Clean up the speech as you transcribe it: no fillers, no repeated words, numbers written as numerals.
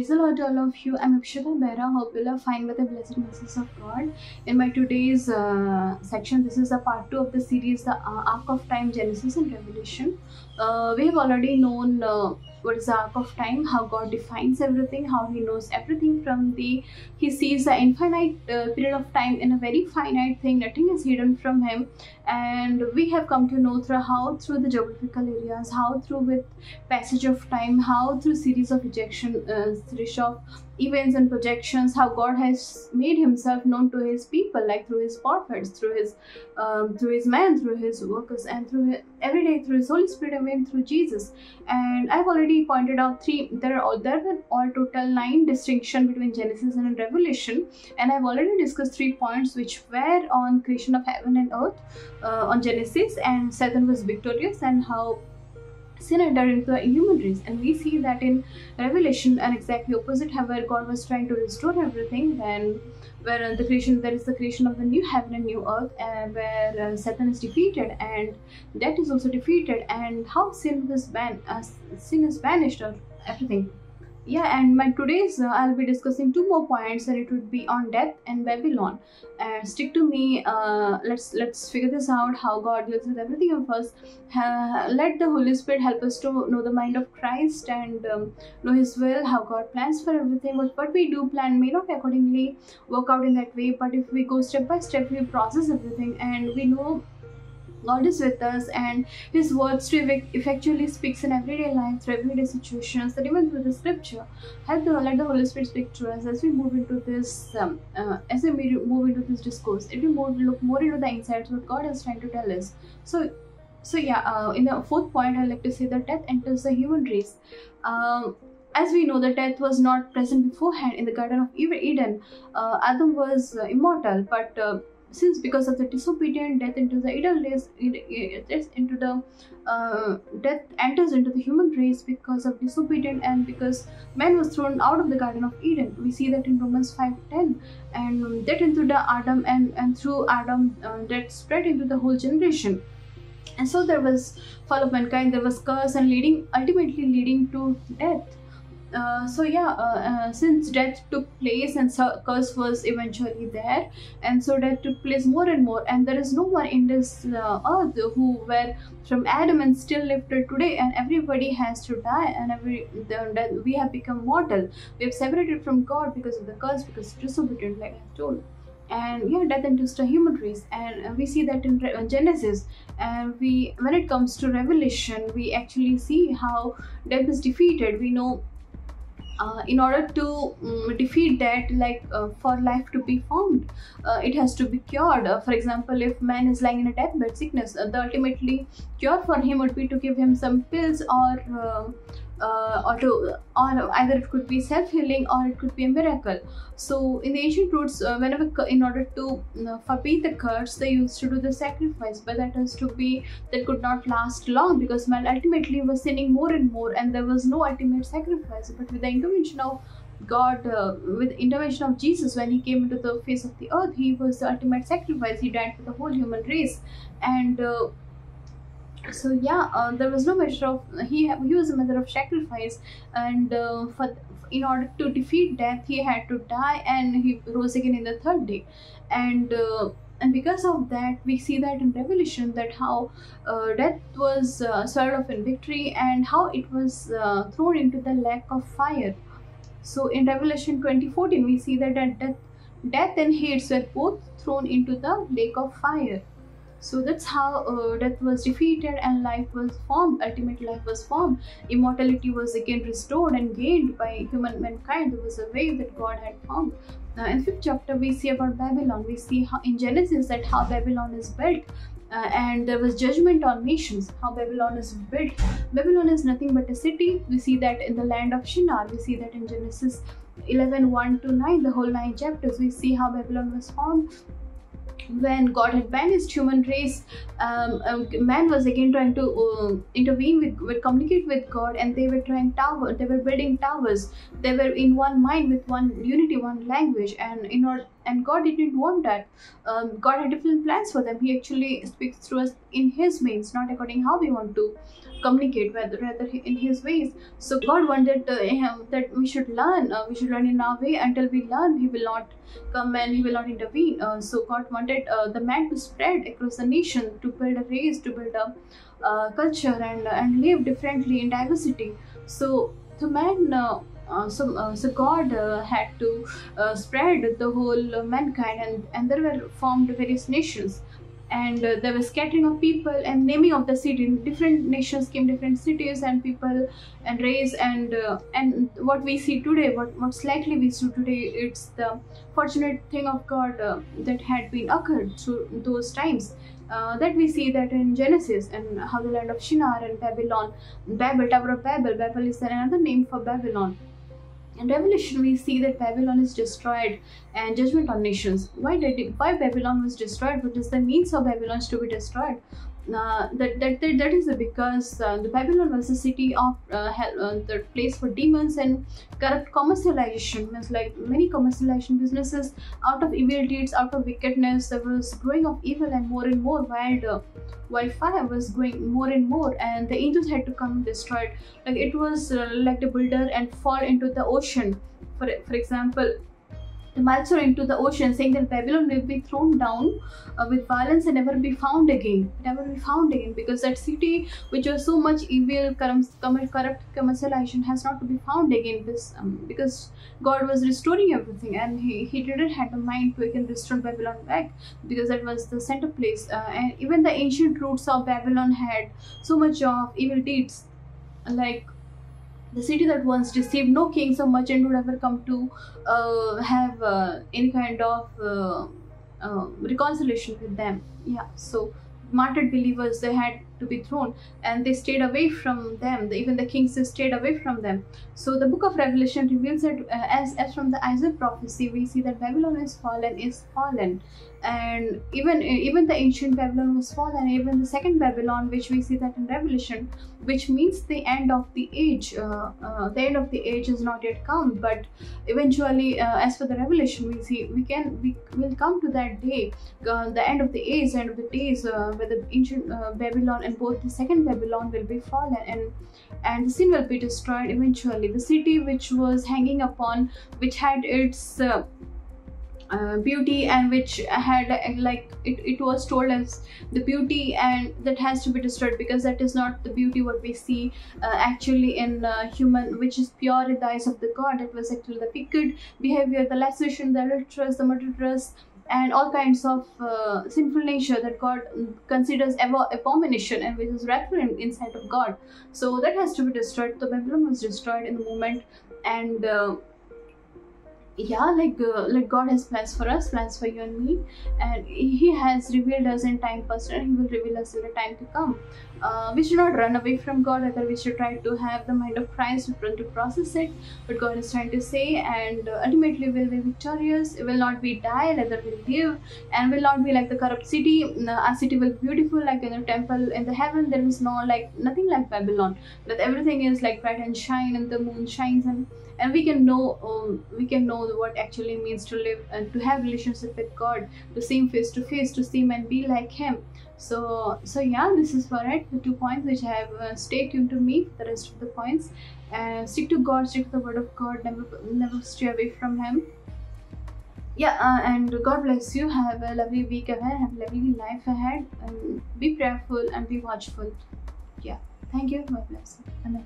Praise the Lord to all of you. I'm Akshita Behra. Hope you are fine with the blessed mercies of God. In my today's section, this is a part 2 of the series, the Arc of Time, Genesis and Revelation. We have already known what is the arc of time, how God defines everything, how He knows everything from He sees the infinite period of time in a very finite thing. Nothing is hidden from Him, and we have come to know through the geographical areas, how through with passage of time, how through series of series of events and projections, how God has made Himself known to His people, like through His prophets, through His man, through His workers, and every day through His Holy Spirit, and even through Jesus. And I've already pointed out there were all total 9 distinctions between Genesis and Revelation, and I've already discussed 3 points which were on creation of heaven and earth on Genesis, and Satan was victorious, and how sin entered into the human race. And we see that in Revelation an exactly opposite, where God was trying to restore everything, and where there is the creation of the new heaven and new earth, where Satan is defeated and death is also defeated, and how sin is banished or everything. Yeah, and my today's I'll be discussing 2 more points, and it would be on death and Babylon. Stick to me. Let's figure this out, how God deals with everything of us. Let the Holy Spirit help us to know the mind of Christ and know His will, how God plans for everything. But what we do plan may not accordingly work out in that way, but if we go step by step, we process everything, and we know God is with us, and His words to effectually speaks in everyday life, through everyday situations, that even through the scripture. Let the Holy Spirit speak to us as we move into this discourse. It will look more into the insights what God is trying to tell us. So yeah, in the 4th point, I'd like to say that death enters the human race. As we know, that death was not present beforehand in the Garden of Eden. Adam was immortal, but since because of the disobedient, death enters the Eden race, death enters into the human race because of disobedient, and because man was thrown out of the Garden of Eden. We see that in Romans 5:10, and that into the Adam, and through Adam, that spread into the whole generation. And so there was fall of mankind, there was curse, and ultimately leading to death. Since death took place and curse was eventually there, and so death took place more and more, and there is no one in this earth who were from Adam and still live till today, and everybody has to die, and we have become mortal. We have separated from God because of the curse, because of disobedience, like I told. And yeah, death enters the human race, and we see that in Genesis. And when it comes to Revelation, we actually see how death is defeated. We know in order to defeat that, for life to be formed, it has to be cured. For example, if man is lying in a deathbed sickness, the ultimately cure for him would be to give him some pills, or either it could be self-healing, or it could be a miracle. So in the ancient roots, in order to forbid the curse, they used to do the sacrifice, but that could not last long, because man ultimately was sinning more and more, and there was no ultimate sacrifice. But with the intervention of God, with the intervention of Jesus, when He came into the face of the earth, He was the ultimate sacrifice. He died for the whole human race, and there was no measure of he was a method of sacrifice, and in order to defeat death, He had to die, and He rose again in the 3rd day, and because of that, we see that in Revelation, that how death was swallowed up in victory, and how it was thrown into the lake of fire. So in Revelation 20:14, we see that death and Hades were both thrown into the lake of fire. So that's how death was defeated and life was formed. Ultimate life was formed. Immortality was again restored and gained by mankind. There was a way that God had formed. In 5th chapter, we see about Babylon. We see how in Genesis that how Babylon is built. And there was judgment on nations, how Babylon is built. Babylon is nothing but a city. We see that in the land of Shinar. We see that in Genesis 11:1-9, the whole 9 chapters. We see how Babylon was formed. When God had banished human race, man was again trying to intervene communicate with God, and they were building towers. They were in one mind, with one unity, one language, and God didn't want that. God had different plans for them. He actually speaks through us in His means, not according how we want to. communicate, rather in his ways. So God wanted him that we should learn. We should learn in our way. Until we learn, He will not come and He will not intervene. So God wanted the man to spread across the nation, to build a race, to build a culture, and live differently in diversity. So the man. So God had to spread the whole mankind, and there were formed various nations, and there was scattering of people and naming of the city. In different nations came different cities and people and race, and what we see today, what most likely we see today, it's the fortunate thing of God that had been occurred through those times. That we see that in Genesis, and how the land of Shinar and Babylon, Tower of Babel is another name for Babylon. In Revelation, we see that Babylon is destroyed and judgment on nations. Why Babylon was destroyed? What is the means of Babylon to be destroyed? That is because the Babylon was a city of the place for demons and corrupt commercialization. Means like many commercialization businesses, out of evil deeds, out of wickedness, there was growing of evil, and more wildfire was growing more and more, and the angels had to come and destroy it. Like it was like the builder and fall into the ocean. For example, the Malsor into the ocean, saying that Babylon will be thrown down with violence and never be found again. Because that city, which was so much evil, corrupt commercialization, has not to be found again. Because God was restoring everything, and He didn't have the mind to again restore Babylon back, because that was the center place. And even the ancient roots of Babylon had so much of evil deeds, like the city that once deceived no kings or merchant would ever come to have any kind of reconciliation with them. Yeah, so martyred believers, they had to be thrown, and they stayed away from them. Even the kings, they stayed away from them. So the book of Revelation reveals that as from the Isaiah prophecy, we see that Babylon is fallen, and even the ancient Babylon was fallen. Even the second Babylon, which we see that in Revelation, which means the end of the age. The end of the age has not yet come, but eventually, as for the Revelation, we will come to that day, the end of the age, end of the days, where the ancient Babylon and both the second Babylon will be fallen, and the sin will be destroyed eventually. The city which was hanging upon, which had its beauty, and which had it was told as the beauty, and that has to be destroyed, because that is not the beauty what we see actually in human, which is pure in the eyes of the God. It was actually the wicked behavior, the lascivious, the adulterous, the murderous, and all kinds of sinful nature that God considers abomination, and which is wrathful in sight of God. So that has to be destroyed. The Babylon was destroyed in the moment, and yeah, like God has plans for us, plans for you and me, and He has revealed us in time past, and He will reveal us in the time to come. We should not run away from God, rather we should try to have the mind of Christ, to process it, what God is trying to say, and ultimately we'll be victorious. It will not be die, rather we'll live, and will not be like the corrupt city. Our city will be beautiful, like in the temple in the heaven. There is nothing like Babylon, but everything is like bright and shine, and the moon shines, and we can know what actually means to live and to have relationship with God, to see Him face to face, to see Him and be like Him. So yeah, this is for it, the 2 points which I have. Stay tuned to me for the rest of the points, and stick to God, stick to the word of God, never stray away from Him. Yeah, and God bless you. Have a lovely week ahead, have a lovely life ahead, and be prayerful and be watchful. Yeah, thank you. God bless you. Amen.